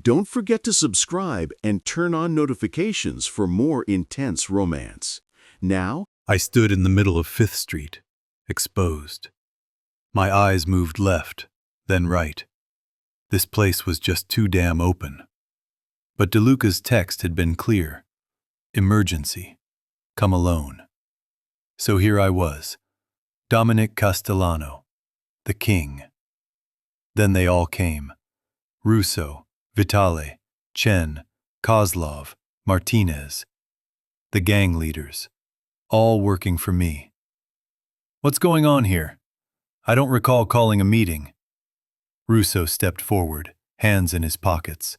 Don't forget to subscribe and turn on notifications for more intense romance. Now, I stood in the middle of Fifth Street, exposed. My eyes moved left, then right. This place was just too damn open. But DeLuca's text had been clear. Emergency. Come alone. So here I was, Dominic Castellano, the king. Then they all came. Russo, Vitale, Chen, Kozlov, Martinez. The gang leaders, all working for me. What's going on here? I don't recall calling a meeting. Russo stepped forward, hands in his pockets.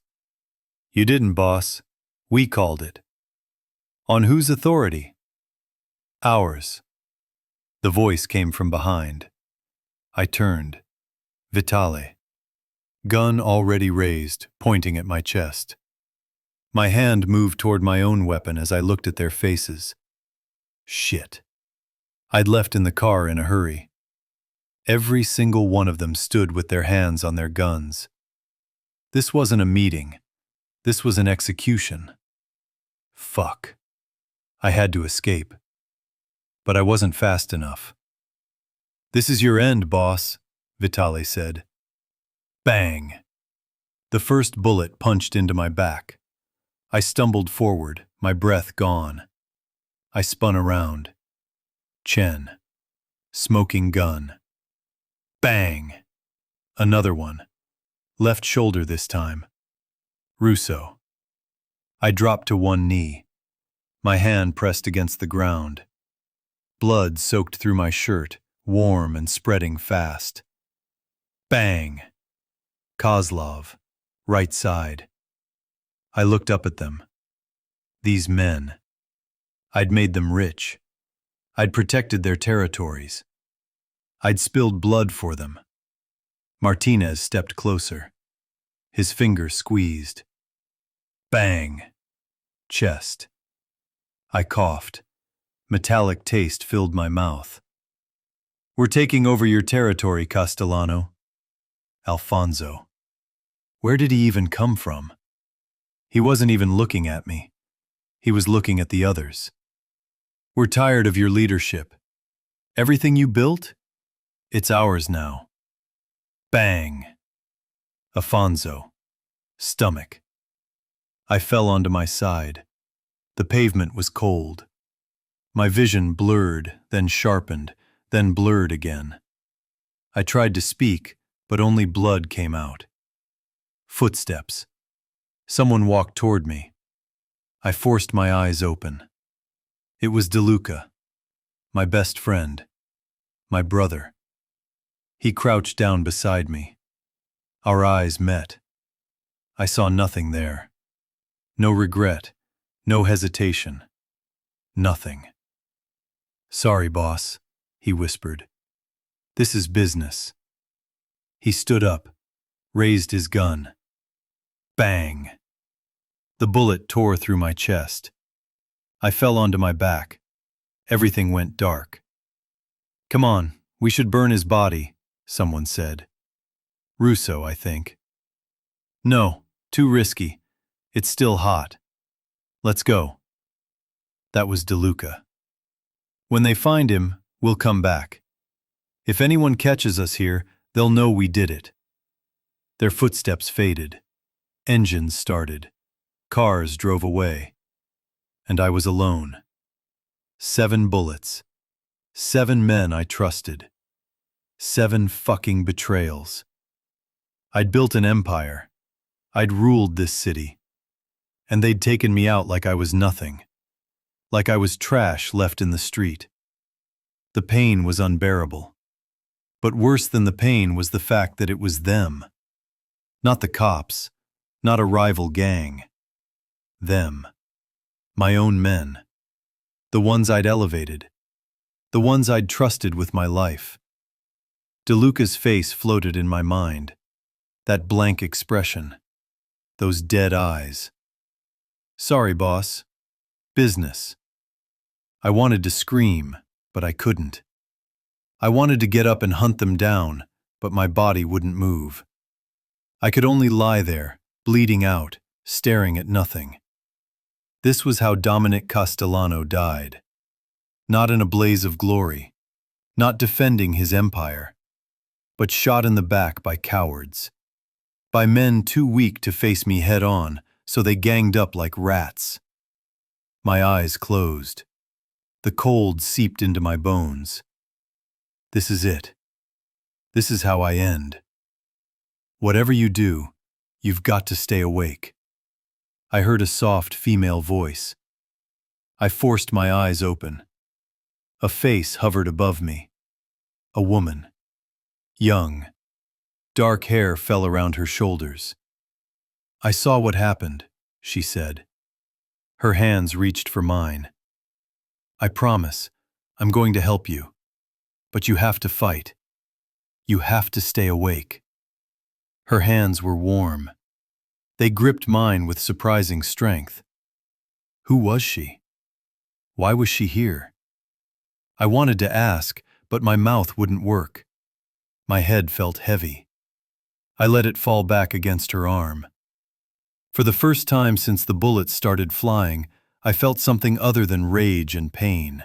You didn't, boss. We called it. On whose authority? Ours. The voice came from behind. I turned. Vitale. Gun already raised, pointing at my chest. My hand moved toward my own weapon as I looked at their faces. Shit. I'd left in the car in a hurry. Every single one of them stood with their hands on their guns. This wasn't a meeting. This was an execution. Fuck. I had to escape. But I wasn't fast enough. This is your end, boss, Vitale said. Bang. The first bullet punched into my back. I stumbled forward, my breath gone. I spun around. Chen. Smoking gun. Bang! Another one. Left shoulder this time. Russo. I dropped to one knee. My hand pressed against the ground. Blood soaked through my shirt, warm and spreading fast. Bang! Kozlov. Right side. I looked up at them. These men. I'd made them rich. I'd protected their territories. I'd spilled blood for them. Martinez stepped closer. His finger squeezed. Bang! Chest. I coughed. Metallic taste filled my mouth. We're taking over your territory, Castellano. Alfonso. Where did he even come from? He wasn't even looking at me. He was looking at the others. We're tired of your leadership. Everything you built? It's ours now. Bang. Afonso. Stomach. I fell onto my side. The pavement was cold. My vision blurred, then sharpened, then blurred again. I tried to speak, but only blood came out. Footsteps. Someone walked toward me. I forced my eyes open. It was DeLuca, my best friend, my brother. He crouched down beside me. Our eyes met. I saw nothing there. No regret, no hesitation. Nothing. Sorry, boss, he whispered. This is business. He stood up, raised his gun. Bang! The bullet tore through my chest. I fell onto my back. Everything went dark. Come on, we should burn his body, someone said. Russo, I think. No, too risky. It's still hot. Let's go. That was DeLuca. When they find him, we'll come back. If anyone catches us here, they'll know we did it. Their footsteps faded. Engines started. Cars drove away. And I was alone. 7 bullets. 7 men I trusted. 7 fucking betrayals. I'd built an empire. I'd ruled this city. And they'd taken me out like I was nothing. Like I was trash left in the street. The pain was unbearable. But worse than the pain was the fact that it was them. Not the cops. Not a rival gang. Them. My own men. The ones I'd elevated. The ones I'd trusted with my life. DeLuca's face floated in my mind. That blank expression. Those dead eyes. Sorry, boss. Business. I wanted to scream, but I couldn't. I wanted to get up and hunt them down, but my body wouldn't move. I could only lie there, bleeding out, staring at nothing. This was how Dominic Castellano died. Not in a blaze of glory, not defending his empire, but shot in the back by cowards, by men too weak to face me head-on, so they ganged up like rats. My eyes closed. The cold seeped into my bones. This is it. This is how I end. Whatever you do, you've got to stay awake. I heard a soft female voice. I forced my eyes open. A face hovered above me. A woman. Young. Dark hair fell around her shoulders. I saw what happened, she said. Her hands reached for mine. I promise, I'm going to help you. But you have to fight. You have to stay awake. Her hands were warm. They gripped mine with surprising strength. Who was she? Why was she here? I wanted to ask, but my mouth wouldn't work. My head felt heavy. I let it fall back against her arm. For the first time since the bullets started flying, I felt something other than rage and pain.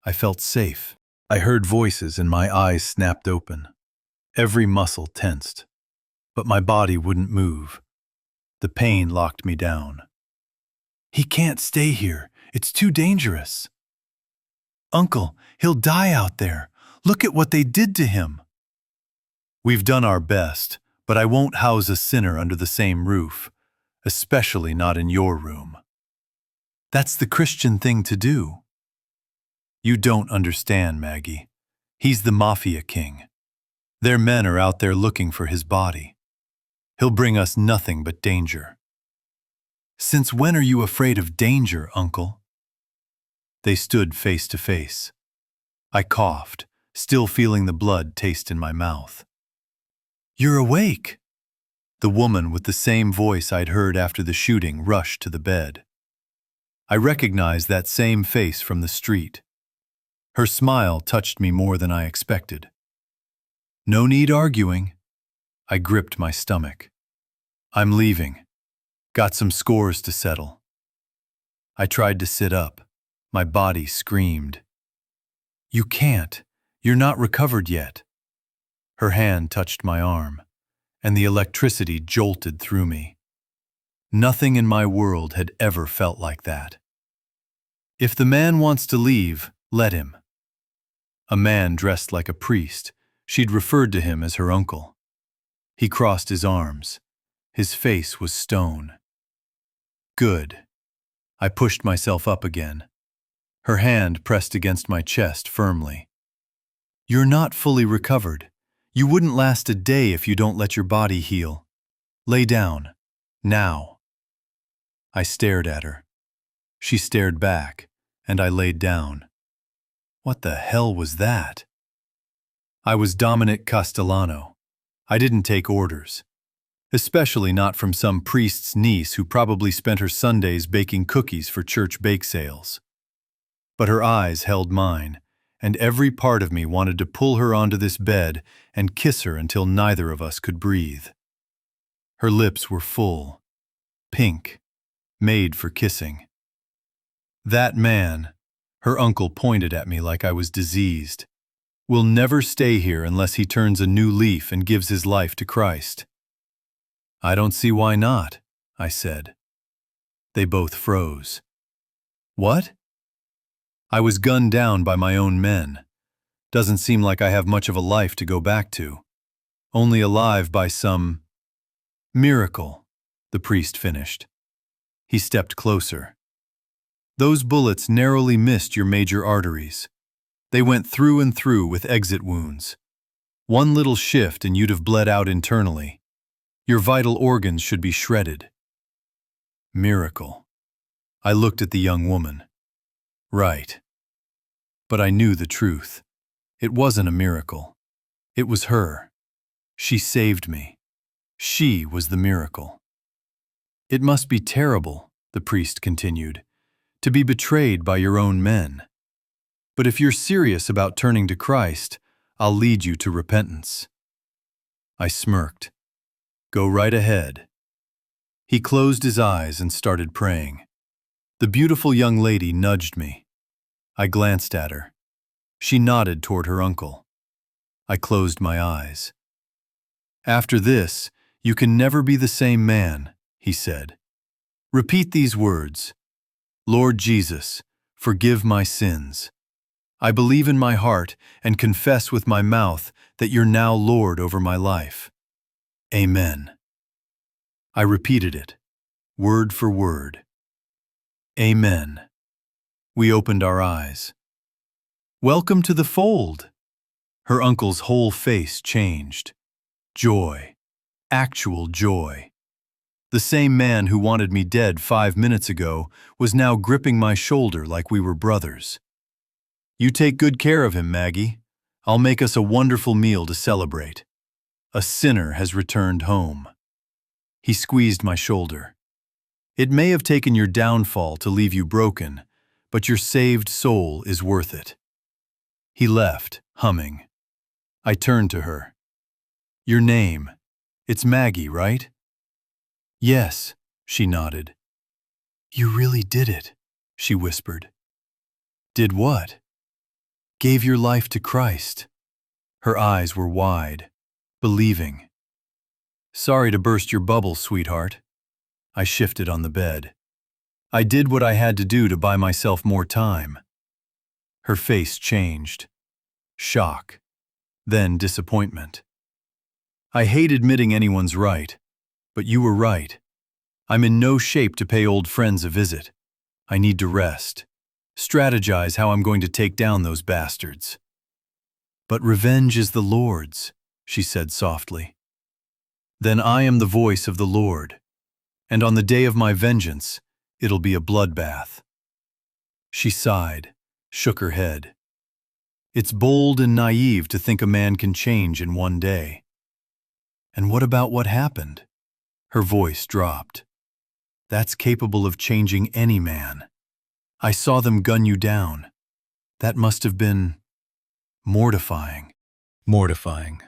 I felt safe. I heard voices and my eyes snapped open. Every muscle tensed. But my body wouldn't move. The pain locked me down. He can't stay here. It's too dangerous. Uncle, he'll die out there. Look at what they did to him. We've done our best, but I won't house a sinner under the same roof, especially not in your room. That's the Christian thing to do. You don't understand, Maggie. He's the Mafia king. Their men are out there looking for his body. He'll bring us nothing but danger. Since when are you afraid of danger, Uncle? They stood face to face. I coughed, still feeling the blood taste in my mouth. You're awake. The woman with the same voice I'd heard after the shooting rushed to the bed. I recognized that same face from the street. Her smile touched me more than I expected. No need arguing. I gripped my stomach. I'm leaving. Got some scores to settle. I tried to sit up. My body screamed. You can't. You're not recovered yet. Her hand touched my arm, and the electricity jolted through me. Nothing in my world had ever felt like that. If the man wants to leave, let him. A man dressed like a priest. She'd referred to him as her uncle. He crossed his arms. His face was stone. Good. I pushed myself up again. Her hand pressed against my chest firmly. You're not fully recovered. You wouldn't last a day if you don't let your body heal. Lay down. Now. I stared at her. She stared back, and I laid down. What the hell was that? I was Dominic Castellano. I didn't take orders. Especially not from some priest's niece who probably spent her Sundays baking cookies for church bake sales. But her eyes held mine, and every part of me wanted to pull her onto this bed and kiss her until neither of us could breathe. Her lips were full, pink, made for kissing. That man, her uncle pointed at me like I was diseased, will never stay here unless he turns a new leaf and gives his life to Christ. I don't see why not, I said. They both froze. What? I was gunned down by my own men. Doesn't seem like I have much of a life to go back to. Only alive by some miracle, the priest finished. He stepped closer. Those bullets narrowly missed your major arteries. They went through and through with exit wounds. One little shift and you'd have bled out internally. Your vital organs should be shredded. Miracle. I looked at the young woman. Right. But I knew the truth. It wasn't a miracle. It was her. She saved me. She was the miracle. It must be terrible, the priest continued, to be betrayed by your own men. But if you're serious about turning to Christ, I'll lead you to repentance. I smirked. Go right ahead. He closed his eyes and started praying. The beautiful young lady nudged me. I glanced at her. She nodded toward her uncle. I closed my eyes. "After this, you can never be the same man," he said. "Repeat these words. Lord Jesus, forgive my sins. I believe in my heart and confess with my mouth that you're now Lord over my life. Amen." I repeated it, word for word. Amen. We opened our eyes. "Welcome to the fold." Her uncle's whole face changed. Joy. Actual joy. The same man who wanted me dead 5 minutes ago was now gripping my shoulder like we were brothers. "You take good care of him, Maggie. I'll make us a wonderful meal to celebrate. A sinner has returned home." He squeezed my shoulder. "It may have taken your downfall to leave you broken, but your saved soul is worth it." He left, humming. I turned to her. "Your name, it's Maggie, right?" "Yes," she nodded. "You really did it," she whispered. "Did what?" "Gave your life to Christ." Her eyes were wide, believing. "Sorry to burst your bubble, sweetheart." I shifted on the bed. I did what I had to do to buy myself more time. Her face changed. Shock. Then disappointment. "I hate admitting anyone's right, but you were right. I'm in no shape to pay old friends a visit. I need to rest. Strategize how I'm going to take down those bastards." "But revenge is the Lord's," she said softly. "Then I am the voice of the Lord, and on the day of my vengeance, it'll be a bloodbath." She sighed, shook her head. "It's bold and naive to think a man can change in one day." "And what about what happened?" Her voice dropped. "That's capable of changing any man. I saw them gun you down. That must have been mortifying." Mortifying.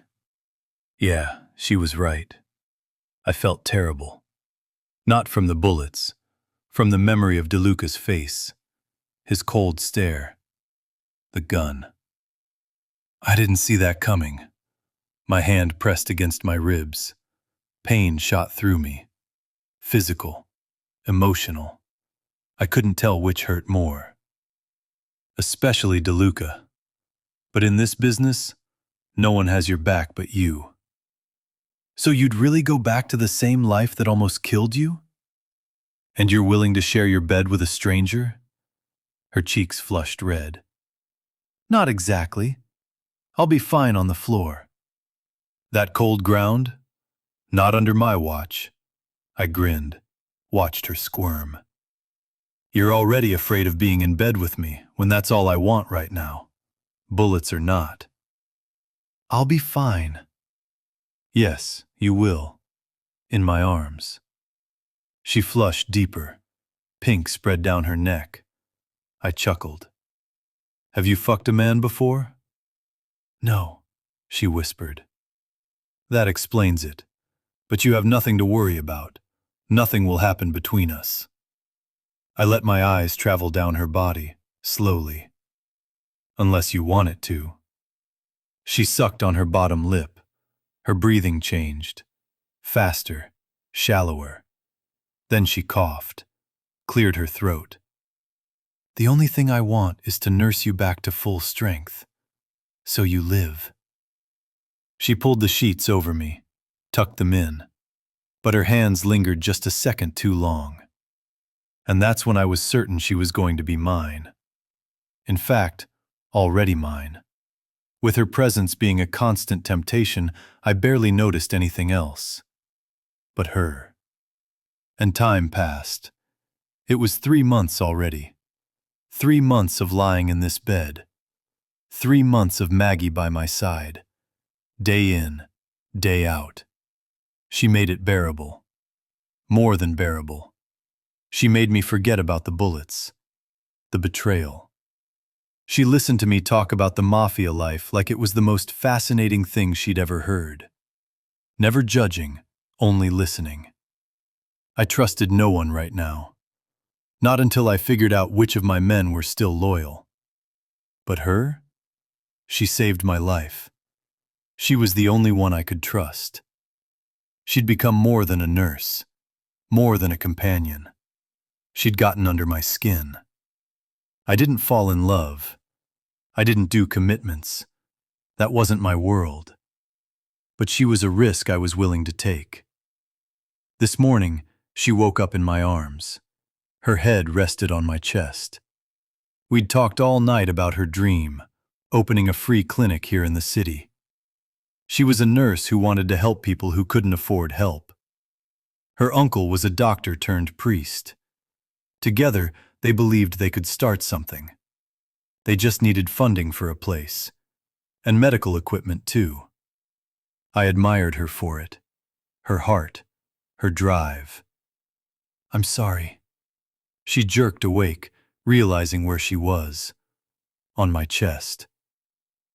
Yeah, she was right. I felt terrible. Not from the bullets, from the memory of DeLuca's face, his cold stare, the gun. I didn't see that coming. My hand pressed against my ribs. Pain shot through me. Physical, emotional. I couldn't tell which hurt more. Especially DeLuca. But in this business, no one has your back but you. "So you'd really go back to the same life that almost killed you? And you're willing to share your bed with a stranger?" Her cheeks flushed red. "Not exactly. I'll be fine on the floor." "That cold ground? Not under my watch." I grinned, watched her squirm. "You're already afraid of being in bed with me when that's all I want right now. Bullets or not." "I'll be fine." "Yes, you will. In my arms." She flushed deeper. Pink spread down her neck. I chuckled. "Have you fucked a man before?" "No," she whispered. "That explains it. But you have nothing to worry about. Nothing will happen between us." I let my eyes travel down her body, slowly. "Unless you want it to." She sucked on her bottom lip. Her breathing changed. Faster, shallower. Then she coughed, cleared her throat. "The only thing I want is to nurse you back to full strength. So you live." She pulled the sheets over me, tucked them in. But her hands lingered just a second too long. And that's when I was certain she was going to be mine. In fact, already mine. With her presence being a constant temptation, I barely noticed anything else. But her. And time passed. It was 3 months already. 3 months of lying in this bed. 3 months of Maggie by my side. Day in, day out. She made it bearable. More than bearable. She made me forget about the bullets. The betrayal. She listened to me talk about the mafia life like it was the most fascinating thing she'd ever heard. Never judging, only listening. I trusted no one right now. Not until I figured out which of my men were still loyal. But her? She saved my life. She was the only one I could trust. She'd become more than a nurse, more than a companion. She'd gotten under my skin. I didn't fall in love. I didn't do commitments. That wasn't my world. But she was a risk I was willing to take. This morning, she woke up in my arms. Her head rested on my chest. We'd talked all night about her dream, opening a free clinic here in the city. She was a nurse who wanted to help people who couldn't afford help. Her uncle was a doctor turned priest. Together, they believed they could start something. They just needed funding for a place. And medical equipment, too. I admired her for it. Her heart. Her drive. I'm sorry. She jerked awake, realizing where she was. On my chest.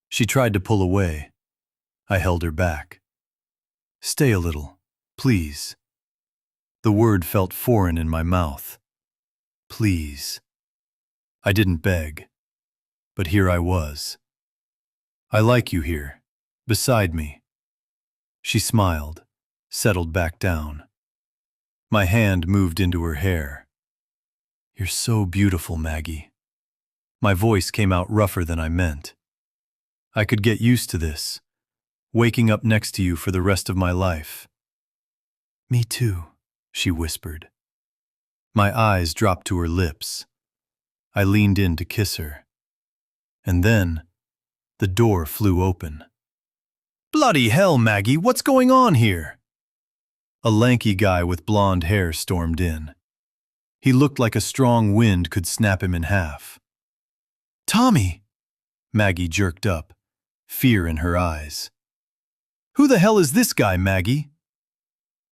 She tried to pull away. I held her back. Stay a little, please. The word felt foreign in my mouth. Please. I didn't beg. But here I was. I like you here, beside me. She smiled, settled back down. My hand moved into her hair. You're so beautiful, Maggie. My voice came out rougher than I meant. I could get used to this, waking up next to you for the rest of my life. Me too, she whispered. My eyes dropped to her lips. I leaned in to kiss her. And then, the door flew open. Bloody hell, Maggie, what's going on here? A lanky guy with blonde hair stormed in. He looked like a strong wind could snap him in half. Tommy! Maggie jerked up, fear in her eyes. Who the hell is this guy, Maggie?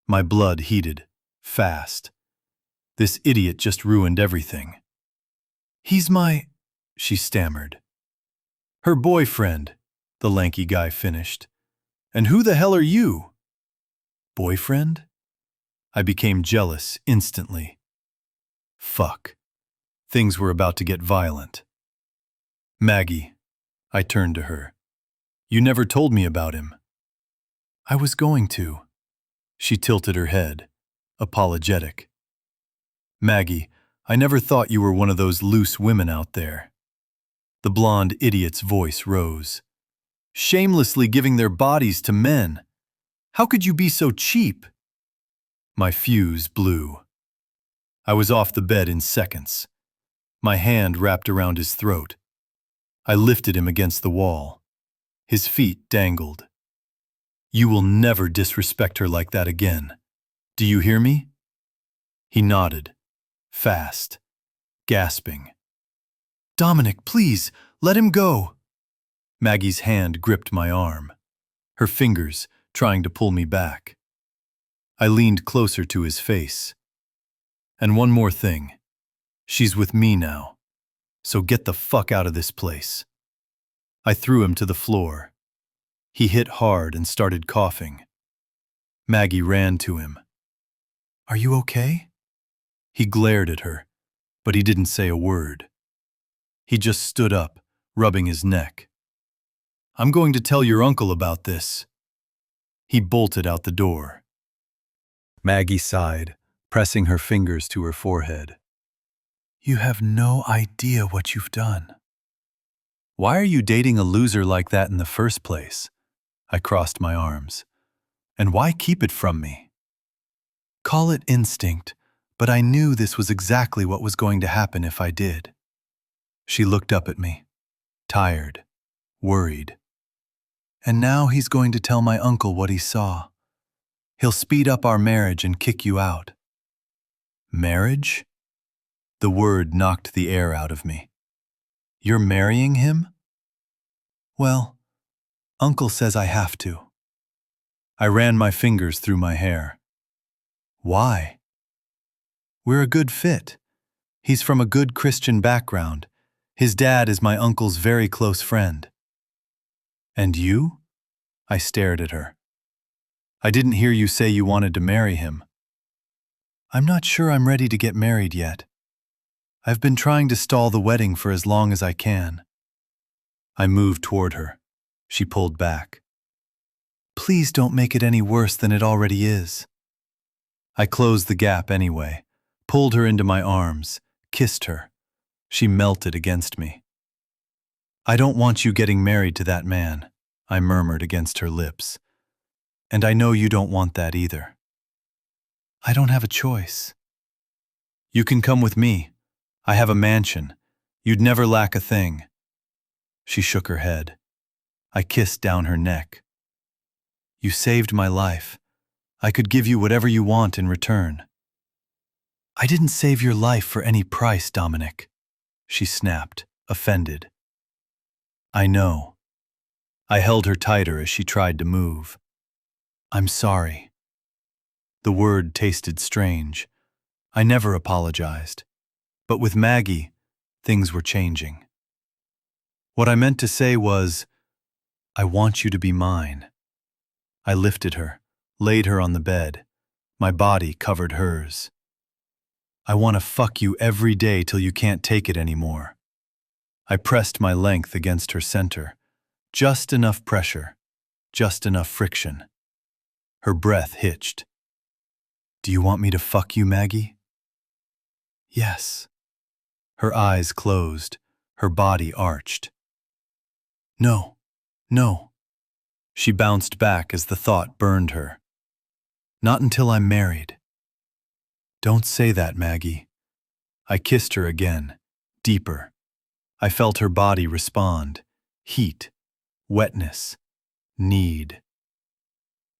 My blood heated, fast. This idiot just ruined everything. He's she stammered. Her boyfriend, the lanky guy finished. And who the hell are you? Boyfriend? I became jealous instantly. Fuck. Things were about to get violent. Maggie, I turned to her. You never told me about him. I was going to. She tilted her head, apologetic. Maggie, I never thought you were one of those loose women out there. The blonde idiot's voice rose. Shamelessly giving their bodies to men. How could you be so cheap? My fuse blew. I was off the bed in seconds. My hand wrapped around his throat. I lifted him against the wall. His feet dangled. You will never disrespect her like that again. Do you hear me? He nodded, fast, gasping. Dominic, please, let him go. Maggie's hand gripped my arm, her fingers trying to pull me back. I leaned closer to his face. And one more thing. She's with me now. So get the fuck out of this place. I threw him to the floor. He hit hard and started coughing. Maggie ran to him. Are you okay? He glared at her, but he didn't say a word. He just stood up, rubbing his neck. I'm going to tell your uncle about this. He bolted out the door. Maggie sighed, pressing her fingers to her forehead. You have no idea what you've done. Why are you dating a loser like that in the first place? I crossed my arms. And why keep it from me? Call it instinct, but I knew this was exactly what was going to happen if I did. She looked up at me, tired, worried. And now he's going to tell my uncle what he saw. He'll speed up our marriage and kick you out. Marriage? The word knocked the air out of me. You're marrying him? Well, Uncle says I have to. I ran my fingers through my hair. Why? We're a good fit. He's from a good Christian background. His dad is my uncle's very close friend. And you? I stared at her. I didn't hear you say you wanted to marry him. I'm not sure I'm ready to get married yet. I've been trying to stall the wedding for as long as I can. I moved toward her. She pulled back. Please don't make it any worse than it already is. I closed the gap anyway, pulled her into my arms, kissed her. She melted against me. I don't want you getting married to that man, I murmured against her lips. And I know you don't want that either. I don't have a choice. You can come with me. I have a mansion. You'd never lack a thing. She shook her head. I kissed down her neck. You saved my life. I could give you whatever you want in return. I didn't save your life for any price, Dominic, she snapped, offended. I know. I held her tighter as she tried to move. I'm sorry. The word tasted strange. I never apologized. But with Maggie, things were changing. What I meant to say was, I want you to be mine. I lifted her, laid her on the bed. My body covered hers. I want to fuck you every day till you can't take it anymore. I pressed my length against her center. Just enough pressure, just enough friction. Her breath hitched. Do you want me to fuck you, Maggie? Yes. Her eyes closed, her body arched. No, no. She bounced back as the thought burned her. Not until I'm married. Don't say that, Maggie. I kissed her again, deeper. I felt her body respond. Heat, wetness, need.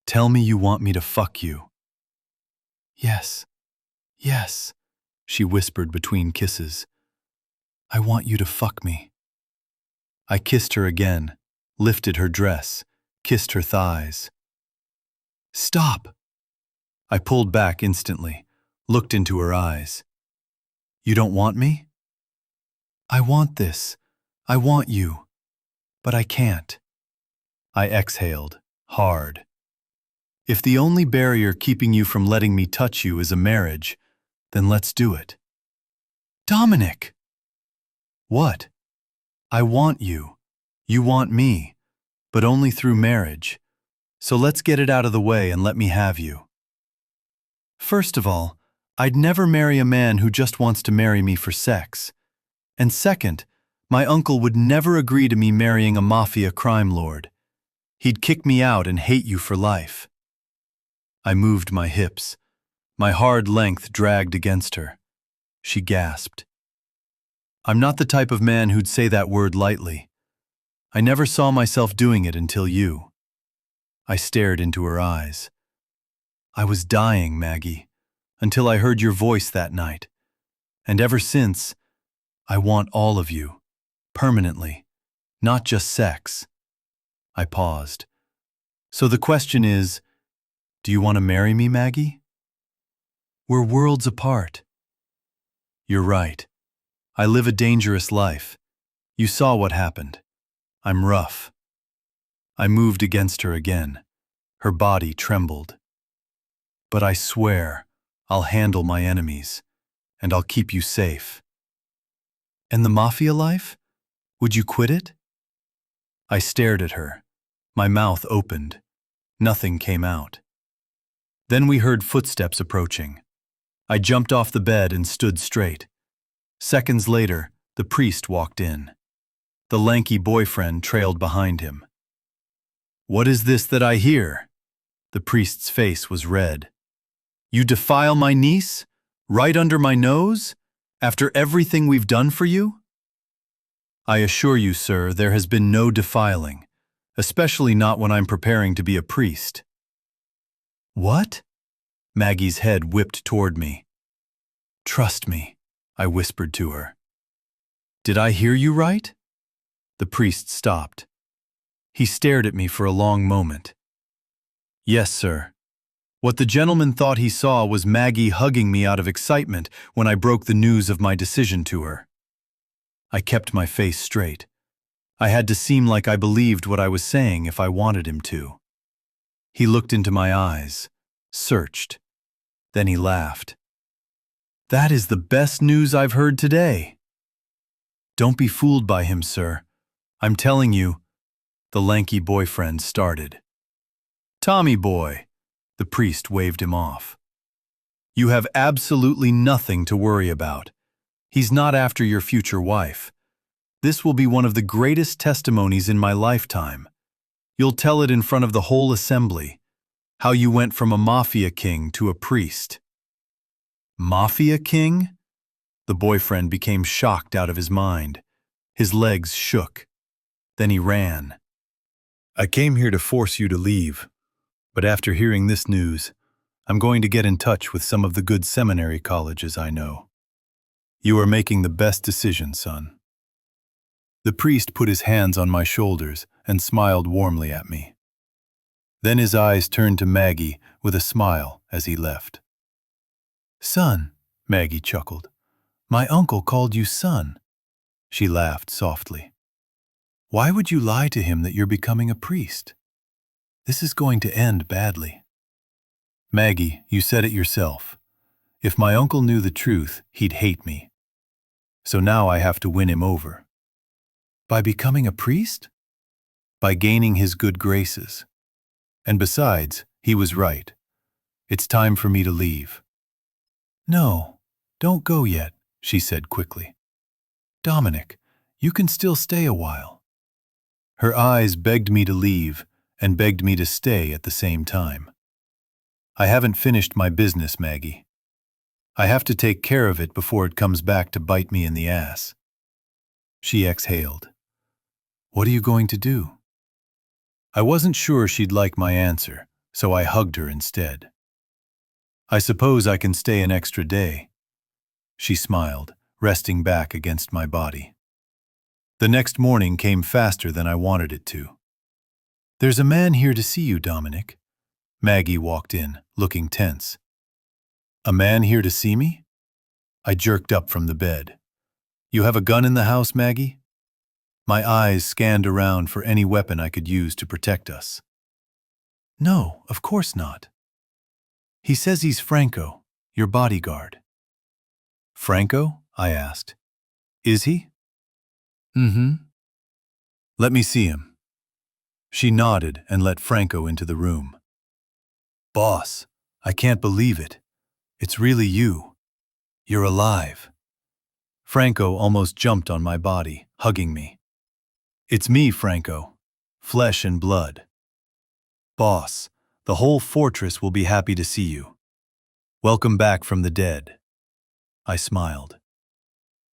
Tell me you want me to fuck you. Yes, yes, she whispered between kisses. I want you to fuck me. I kissed her again, lifted her dress, kissed her thighs. Stop! I pulled back instantly, looked into her eyes. You don't want me? I want this. I want you. But I can't. I exhaled, hard. If the only barrier keeping you from letting me touch you is a marriage, then let's do it. Dominic! What? I want you. You want me, but only through marriage. So let's get it out of the way and let me have you. First of all, I'd never marry a man who just wants to marry me for sex. And second, my uncle would never agree to me marrying a mafia crime lord. He'd kick me out and hate you for life. I moved my hips. My hard length dragged against her. She gasped. I'm not the type of man who'd say that word lightly. I never saw myself doing it until you. I stared into her eyes. I was dying, Maggie, until I heard your voice that night. And ever since, I want all of you, permanently, not just sex. I paused. So the question is, do you want to marry me, Maggie? We're worlds apart. You're right. I live a dangerous life. You saw what happened. I'm rough. I moved against her again. Her body trembled. But I swear, I'll handle my enemies, and I'll keep you safe. And the mafia life? Would you quit it? I stared at her. My mouth opened. Nothing came out. Then we heard footsteps approaching. I jumped off the bed and stood straight. Seconds later, the priest walked in. The lanky boyfriend trailed behind him. What is this that I hear? The priest's face was red. You defile my niece? Right under my nose? After everything we've done for you? I assure you, sir, there has been no defiling, especially not when I'm preparing to be a priest. What? Maggie's head whipped toward me. Trust me, I whispered to her. Did I hear you right? The priest stopped. He stared at me for a long moment. Yes, sir. What the gentleman thought he saw was Maggie hugging me out of excitement when I broke the news of my decision to her. I kept my face straight. I had to seem like I believed what I was saying if I wanted him to. He looked into my eyes, searched. Then he laughed. That is the best news I've heard today. Don't be fooled by him, sir. I'm telling you, the lanky boyfriend started. Tommy boy, the priest waved him off. You have absolutely nothing to worry about. He's not after your future wife. This will be one of the greatest testimonies in my lifetime. You'll tell it in front of the whole assembly, how you went from a mafia king to a priest. Mafia king? The boyfriend became shocked out of his mind. His legs shook. Then he ran. I came here to force you to leave, but after hearing this news, I'm going to get in touch with some of the good seminary colleges I know. You are making the best decision, son. The priest put his hands on my shoulders and smiled warmly at me. Then his eyes turned to Maggie with a smile as he left. Son, Maggie chuckled. My uncle called you son. She laughed softly. Why would you lie to him that you're becoming a priest? This is going to end badly. Maggie, you said it yourself. If my uncle knew the truth, he'd hate me. So now I have to win him over. By becoming a priest? By gaining his good graces. And besides, he was right. It's time for me to leave. No, don't go yet, she said quickly. Dominic, you can still stay a while. Her eyes begged me to leave and begged me to stay at the same time. I haven't finished my business, Maggie. I have to take care of it before it comes back to bite me in the ass. She exhaled. What are you going to do? I wasn't sure she'd like my answer, so I hugged her instead. I suppose I can stay an extra day. She smiled, resting back against my body. The next morning came faster than I wanted it to. There's a man here to see you, Dominic. Maggie walked in, looking tense. A man here to see me? I jerked up from the bed. You have a gun in the house, Maggie? My eyes scanned around for any weapon I could use to protect us. No, of course not. He says he's Franco, your bodyguard. Franco? I asked. Is he? Mm-hmm. Let me see him. She nodded and let Franco into the room. Boss, I can't believe it. It's really you. You're alive. Franco almost jumped on my body, hugging me. It's me, Franco. Flesh and blood. Boss, the whole fortress will be happy to see you. Welcome back from the dead. I smiled.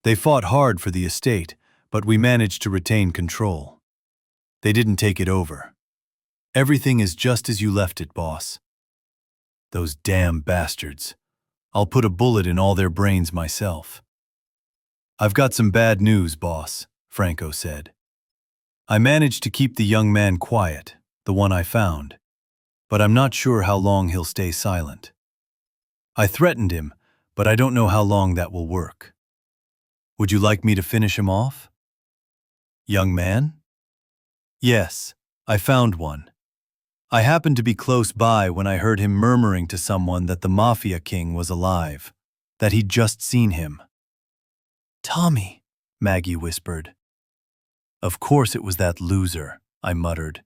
They fought hard for the estate, but we managed to retain control. They didn't take it over. Everything is just as you left it, boss. Those damn bastards. I'll put a bullet in all their brains myself. I've got some bad news, boss, Franco said. I managed to keep the young man quiet, the one I found, but I'm not sure how long he'll stay silent. I threatened him, but I don't know how long that will work. Would you like me to finish him off? Young man? Yes, I found one. I happened to be close by when I heard him murmuring to someone that the Mafia King was alive, that he'd just seen him. Tommy, Maggie whispered. Of course it was that loser, I muttered.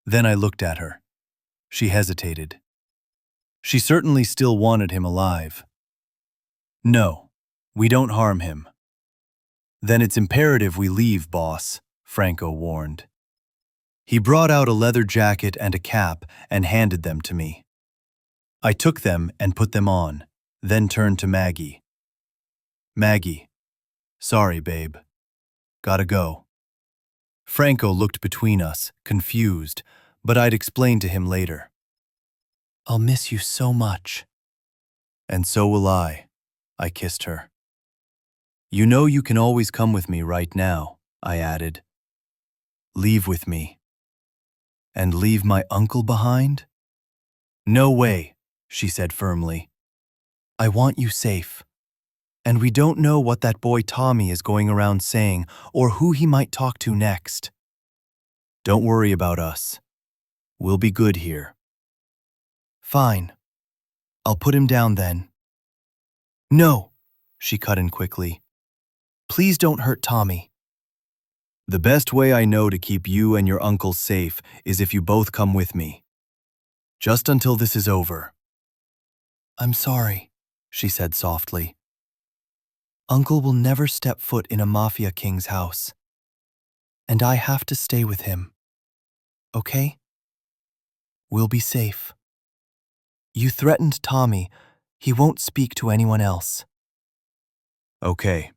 Then I looked at her. She hesitated. She certainly still wanted him alive. No, we don't harm him. Then it's imperative we leave, boss, Franco warned. He brought out a leather jacket and a cap and handed them to me. I took them and put them on, then turned to Maggie. Maggie, sorry, babe. Gotta go. Franco looked between us, confused, but I'd explain to him later. I'll miss you so much. And so will I kissed her. You know you can always come with me right now, I added. Leave with me. And leave my uncle behind? No way, she said firmly. I want you safe. And we don't know what that boy Tommy is going around saying or who he might talk to next. Don't worry about us. We'll be good here. Fine. I'll put him down then. No, she cut in quickly. Please don't hurt Tommy. The best way I know to keep you and your uncle safe is if you both come with me. Just until this is over. I'm sorry, she said softly. Uncle will never step foot in a Mafia King's house. And I have to stay with him. Okay? We'll be safe. You threatened Tommy. He won't speak to anyone else. Okay.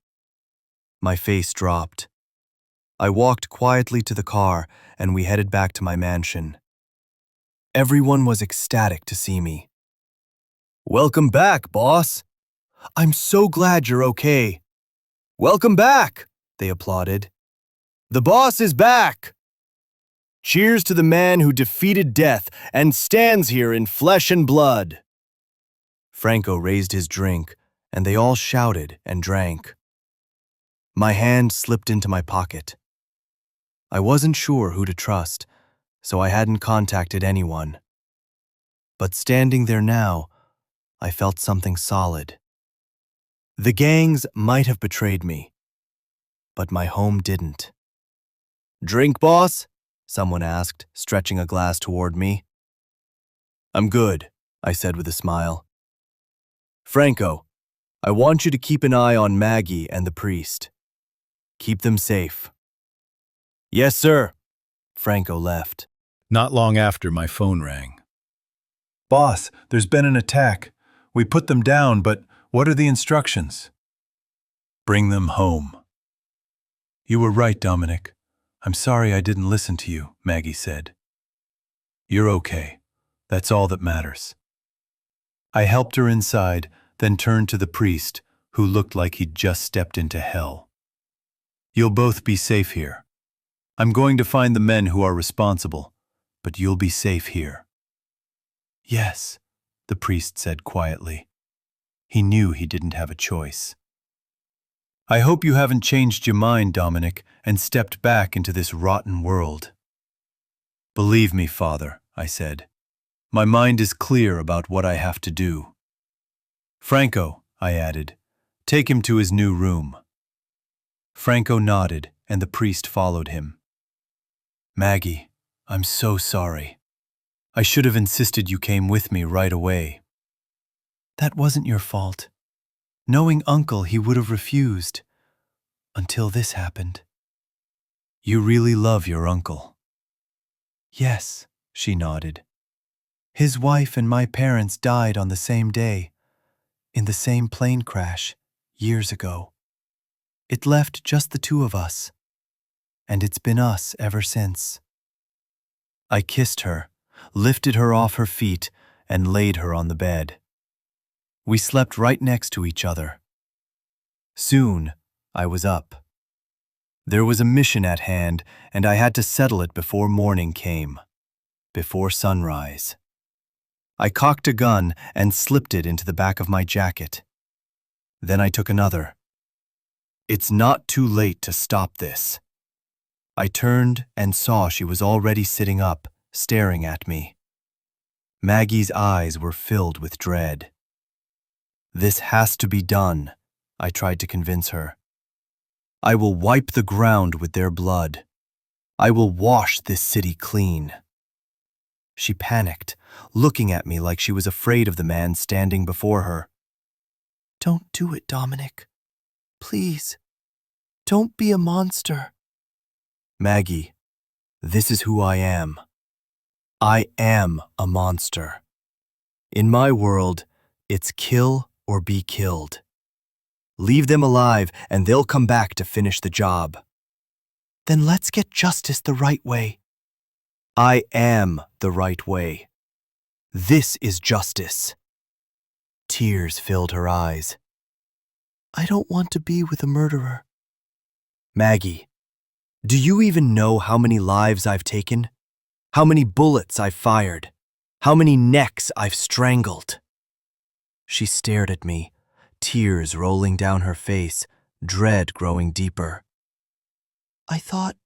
My face dropped. I walked quietly to the car and we headed back to my mansion. Everyone was ecstatic to see me. Welcome back, boss. I'm so glad you're okay. Welcome back, they applauded. The boss is back. Cheers to the man who defeated death and stands here in flesh and blood. Franco raised his drink, and they all shouted and drank. My hand slipped into my pocket. I wasn't sure who to trust, so I hadn't contacted anyone. But standing there now, I felt something solid. The gangs might have betrayed me, but my home didn't. Drink, boss? Someone asked, stretching a glass toward me. I'm good, I said with a smile. Franco, I want you to keep an eye on Maggie and the priest. Keep them safe. Yes, sir. Franco left. Not long after, my phone rang. Boss, there's been an attack. We put them down, but what are the instructions? Bring them home. You were right, Dominic. I'm sorry I didn't listen to you, Maggie said. You're okay. That's all that matters. I helped her inside, then turned to the priest, who looked like he'd just stepped into hell. You'll both be safe here. I'm going to find the men who are responsible, but you'll be safe here. Yes, the priest said quietly. He knew he didn't have a choice. I hope you haven't changed your mind, Dominic, and stepped back into this rotten world. Believe me, Father, I said. My mind is clear about what I have to do. Franco, I added, take him to his new room. Franco nodded, and the priest followed him. Maggie, I'm so sorry. I should have insisted you came with me right away. That wasn't your fault. Knowing Uncle, he would have refused. Until this happened. You really love your uncle. Yes, she nodded. His wife and my parents died on the same day, in the same plane crash, years ago. It left just the two of us, and it's been us ever since. I kissed her, lifted her off her feet, and laid her on the bed. We slept right next to each other. Soon, I was up. There was a mission at hand, and I had to settle it before morning came, before sunrise. I cocked a gun and slipped it into the back of my jacket. Then I took another. It's not too late to stop this. I turned and saw she was already sitting up, staring at me. Maggie's eyes were filled with dread. This has to be done, I tried to convince her. I will wipe the ground with their blood. I will wash this city clean. She panicked, looking at me like she was afraid of the man standing before her. Don't do it, Dominic. Please. Don't be a monster. Maggie, this is who I am. I am a monster. In my world, it's kill or be killed. Leave them alive and they'll come back to finish the job. Then let's get justice the right way. I am the right way. This is justice. Tears filled her eyes. I don't want to be with a murderer. Maggie, do you even know how many lives I've taken? How many bullets I've fired? How many necks I've strangled? She stared at me, tears rolling down her face, dread growing deeper. I thought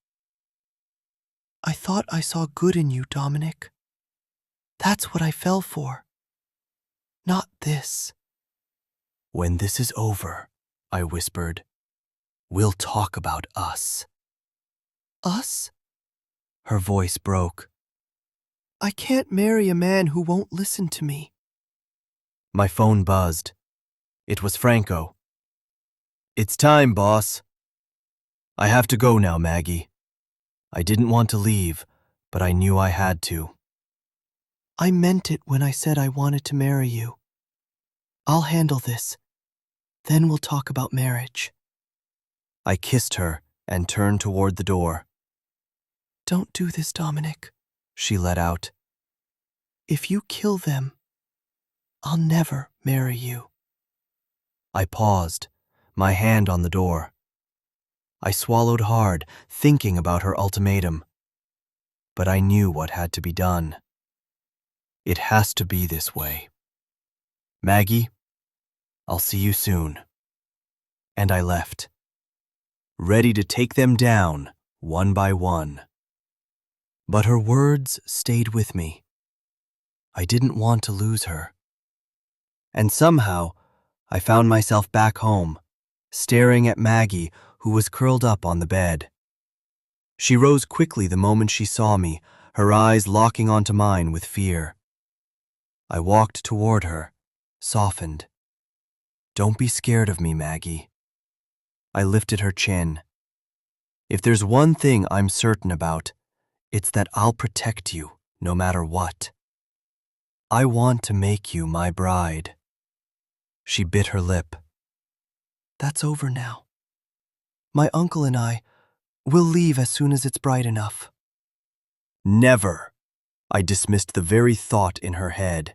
I saw good in you, Dominic. That's what I fell for. Not this. When this is over, I whispered, we'll talk about us. Us? Her voice broke. I can't marry a man who won't listen to me. My phone buzzed. It was Franco. It's time, boss. I have to go now, Maggie. I didn't want to leave, but I knew I had to. I meant it when I said I wanted to marry you. I'll handle this. Then we'll talk about marriage. I kissed her and turned toward the door. Don't do this, Dominic, she let out. If you kill them, I'll never marry you. I paused, my hand on the door. I swallowed hard, thinking about her ultimatum. But I knew what had to be done. It has to be this way. Maggie, I'll see you soon. And I left, ready to take them down one by one. But her words stayed with me. I didn't want to lose her. And somehow, I found myself back home, staring at Maggie, who was curled up on the bed. She rose quickly the moment she saw me, her eyes locking onto mine with fear. I walked toward her, softened. Don't be scared of me, Maggie. I lifted her chin. If there's one thing I'm certain about, it's that I'll protect you, no matter what. I want to make you my bride. She bit her lip. That's over now. My uncle and I will leave as soon as it's bright enough. Never. I dismissed the very thought in her head.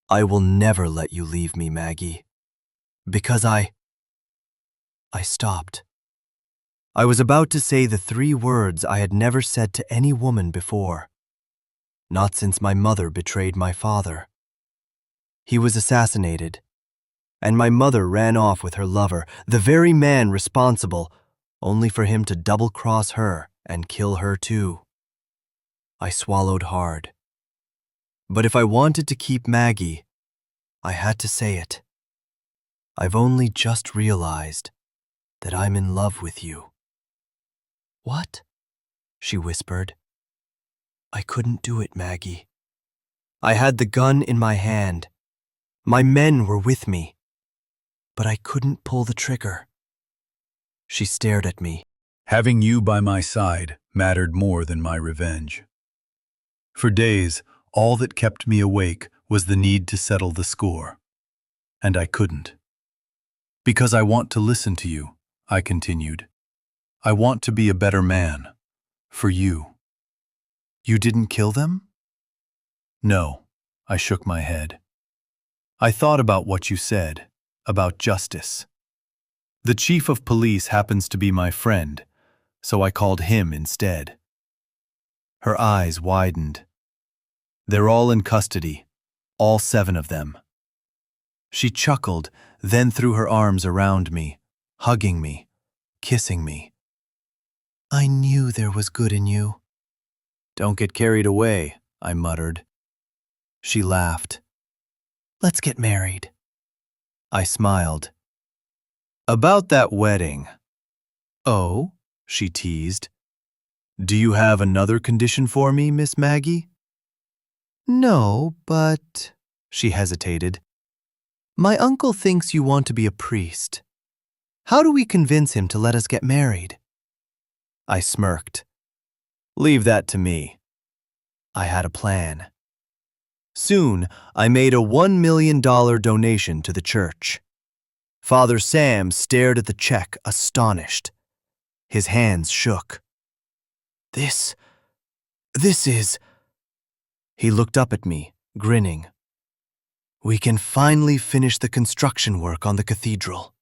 I will never let you leave me, Maggie. Because I stopped. I was about to say the 3 words I had never said to any woman before. Not since my mother betrayed my father. He was assassinated, and my mother ran off with her lover, the very man responsible, only for him to double-cross her and kill her too. I swallowed hard. But if I wanted to keep Maggie, I had to say it. I've only just realized that I'm in love with you. What? She whispered. I couldn't do it, Maggie. I had the gun in my hand. My men were with me. But I couldn't pull the trigger. She stared at me. Having you by my side mattered more than my revenge. For days, all that kept me awake was the need to settle the score. And I couldn't. Because I want to listen to you, I continued. I want to be a better man. For you. You didn't kill them? No, I shook my head. I thought about what you said, about justice. The chief of police happens to be my friend, so I called him instead. Her eyes widened. They're all in custody, all 7 of them. She chuckled, then threw her arms around me, hugging me, kissing me. I knew there was good in you. Don't get carried away, I muttered. She laughed. Let's get married. I smiled. About that wedding. Oh, she teased. Do you have another condition for me, Miss Maggie? No, but... She hesitated. My uncle thinks you want to be a priest. How do we convince him to let us get married? I smirked. Leave that to me. I had a plan. Soon, I made a $1 million donation to the church. Father Sam stared at the check, astonished. His hands shook. This is... He looked up at me, grinning. We can finally finish the construction work on the cathedral.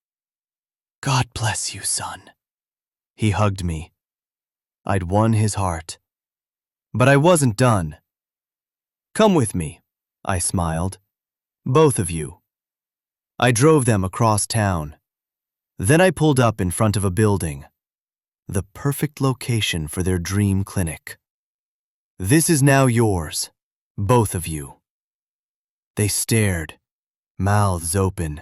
God bless you, son. He hugged me. I'd won his heart. But I wasn't done. Come with me, I smiled. Both of you. I drove them across town. Then I pulled up in front of a building. The perfect location for their dream clinic. This is now yours, both of you. They stared, mouths open,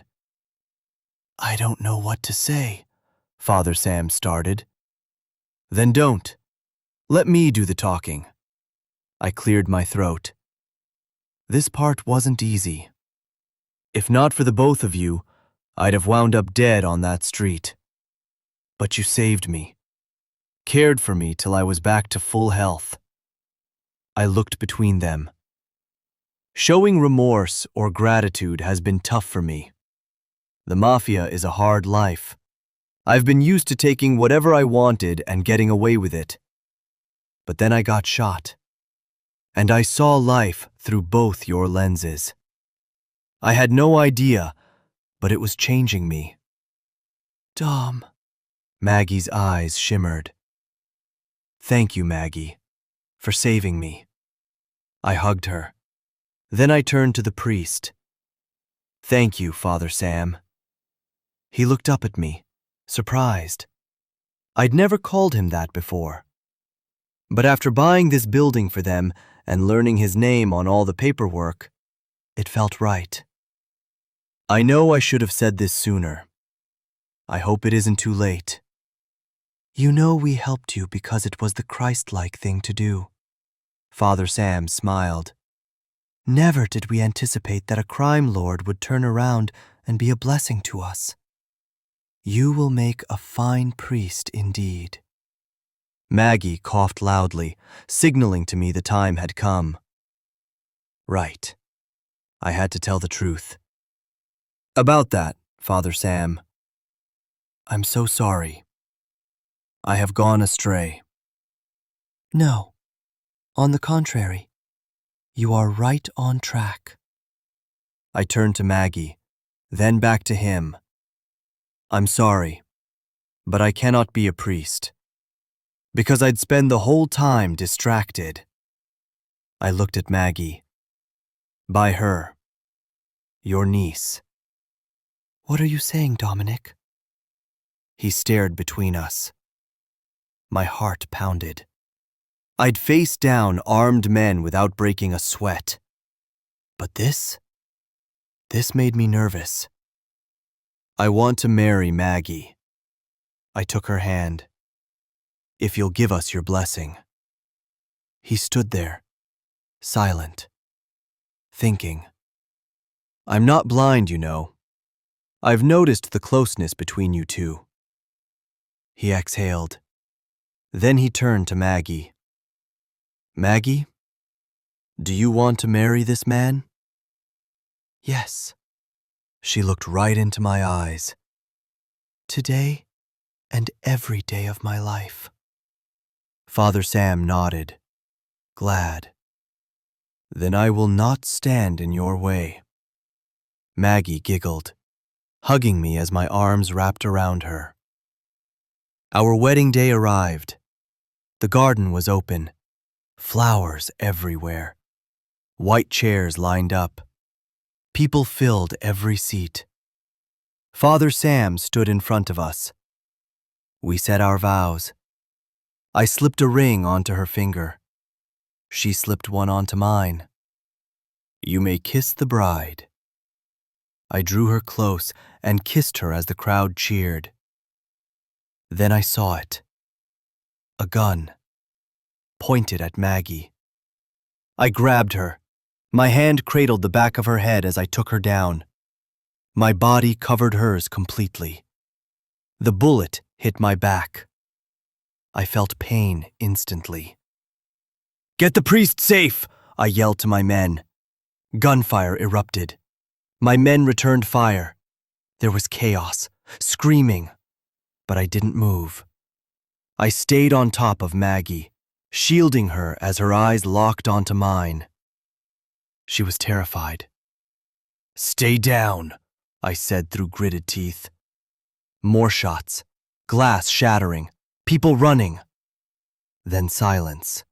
I don't know what to say, Father Sam started. Then don't. Let me do the talking. I cleared my throat. This part wasn't easy. If not for the both of you, I'd have wound up dead on that street. But you saved me, cared for me till I was back to full health. I looked between them. Showing remorse or gratitude has been tough for me. The Mafia is a hard life. I've been used to taking whatever I wanted and getting away with it. But then I got shot. And I saw life through both your lenses. I had no idea, but it was changing me. Dom. Maggie's eyes shimmered. Thank you, Maggie, for saving me. I hugged her. Then I turned to the priest. Thank you, Father Sam. He looked up at me, surprised. I'd never called him that before. But after buying this building for them and learning his name on all the paperwork, it felt right. I know I should have said this sooner. I hope it isn't too late. You know we helped you because it was the Christ-like thing to do. Father Sam smiled. Never did we anticipate that a crime lord would turn around and be a blessing to us. You will make a fine priest indeed. Maggie coughed loudly, signaling to me the time had come. Right. I had to tell the truth. About that, Father Sam. I'm so sorry. I have gone astray. No. On the contrary, you are right on track. I turned to Maggie, then back to him. I'm sorry, but I cannot be a priest, because I'd spend the whole time distracted. I looked at Maggie. By her. Your niece. What are you saying, Dominic? He stared between us. My heart pounded. I'd faced down armed men without breaking a sweat. But this made me nervous. I want to marry Maggie. I took her hand. If you'll give us your blessing. He stood there, silent, thinking. I'm not blind, you know. I've noticed the closeness between you two. He exhaled. Then he turned to Maggie. Maggie, do you want to marry this man? Yes. She looked right into my eyes. Today and every day of my life. Father Sam nodded, glad. Then I will not stand in your way. Maggie giggled, hugging me as my arms wrapped around her. Our wedding day arrived. The garden was open, flowers everywhere, white chairs lined up. People filled every seat. Father Sam stood in front of us. We said our vows. I slipped a ring onto her finger. She slipped one onto mine. You may kiss the bride. I drew her close and kissed her as the crowd cheered. Then I saw it. A gun, pointed at Maggie. I grabbed her. My hand cradled the back of her head as I took her down. My body covered hers completely. The bullet hit my back. I felt pain instantly. Get the priest safe, I yelled to my men. Gunfire erupted. My men returned fire. There was chaos, screaming, but I didn't move. I stayed on top of Maggie, shielding her as her eyes locked onto mine. She was terrified. Stay down, I said through gritted teeth. More shots, glass shattering, people running. Then silence.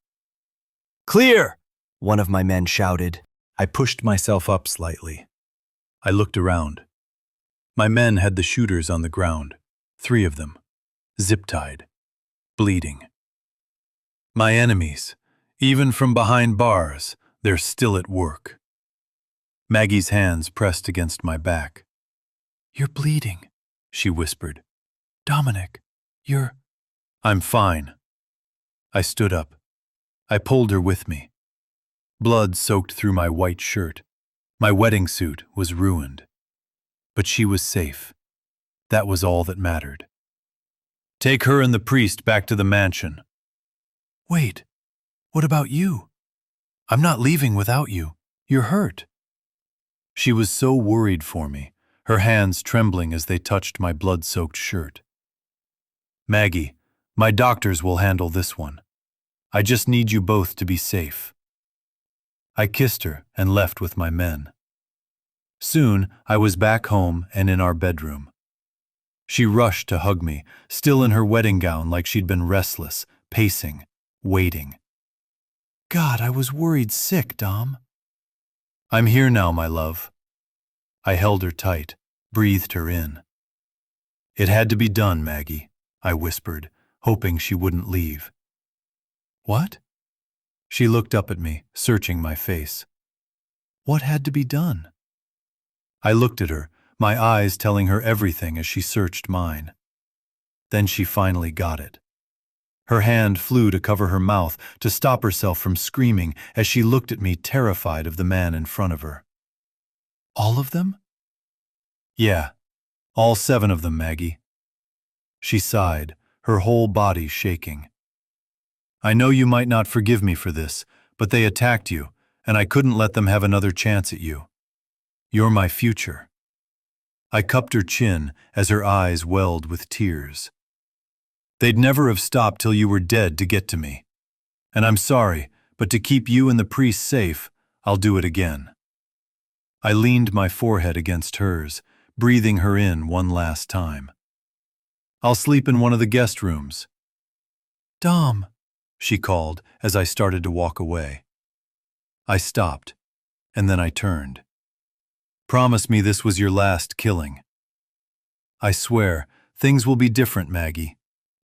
Clear, one of my men shouted. I pushed myself up slightly. I looked around. My men had the shooters on the ground, 3 of them, zip-tied, bleeding. My enemies, even from behind bars, they're still at work. Maggie's hands pressed against my back. You're bleeding, she whispered. Dominic, you're... I'm fine. I stood up. I pulled her with me. Blood soaked through my white shirt. My wedding suit was ruined. But she was safe. That was all that mattered. Take her and the priest back to the mansion. Wait, what about you? I'm not leaving without you. You're hurt. She was so worried for me, her hands trembling as they touched my blood-soaked shirt. Maggie, my doctors will handle this one. I just need you both to be safe. I kissed her and left with my men. Soon, I was back home and in our bedroom. She rushed to hug me, still in her wedding gown like she'd been restless, pacing, waiting. God, I was worried sick, Dom. I'm here now, my love. I held her tight, breathed her in. It had to be done, Maggie, I whispered, hoping she wouldn't leave. What? She looked up at me, searching my face. What had to be done? I looked at her, my eyes telling her everything as she searched mine. Then she finally got it. Her hand flew to cover her mouth, to stop herself from screaming as she looked at me terrified of the man in front of her. All of them? Yeah, all 7 of them, Maggie. She sighed, her whole body shaking. I know you might not forgive me for this, but they attacked you, and I couldn't let them have another chance at you. You're my future. I cupped her chin as her eyes welled with tears. They'd never have stopped till you were dead to get to me. And I'm sorry, but to keep you and the priest safe, I'll do it again. I leaned my forehead against hers, breathing her in one last time. I'll sleep in one of the guest rooms. Dom, she called as I started to walk away. I stopped, and then I turned. Promise me this was your last killing. I swear, things will be different, Maggie.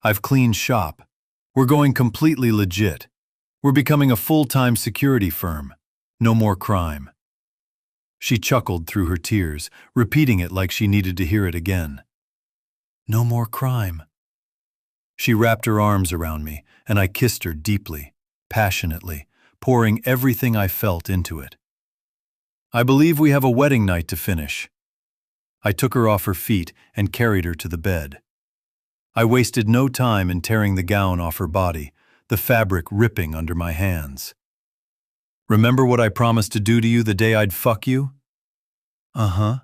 I've cleaned shop. We're going completely legit. We're becoming a full-time security firm. No more crime. She chuckled through her tears, repeating it like she needed to hear it again. No more crime. She wrapped her arms around me, and I kissed her deeply, passionately, pouring everything I felt into it. I believe we have a wedding night to finish. I took her off her feet and carried her to the bed. I wasted no time in tearing the gown off her body, the fabric ripping under my hands. Remember what I promised to do to you the day I'd fuck you? Uh-huh.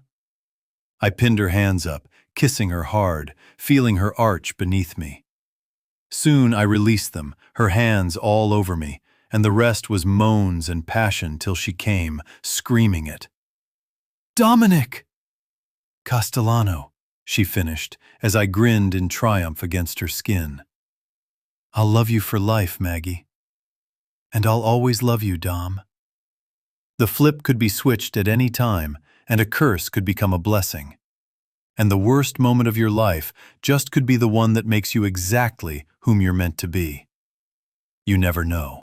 I pinned her hands up, kissing her hard, feeling her arch beneath me. Soon I released them, her hands all over me, and the rest was moans and passion till she came, screaming it. Dominic! Castellano, she finished, as I grinned in triumph against her skin. I'll love you for life, Maggie. And I'll always love you, Dom. The flip could be switched at any time, and a curse could become a blessing. And the worst moment of your life just could be the one that makes you exactly whom you're meant to be. You never know.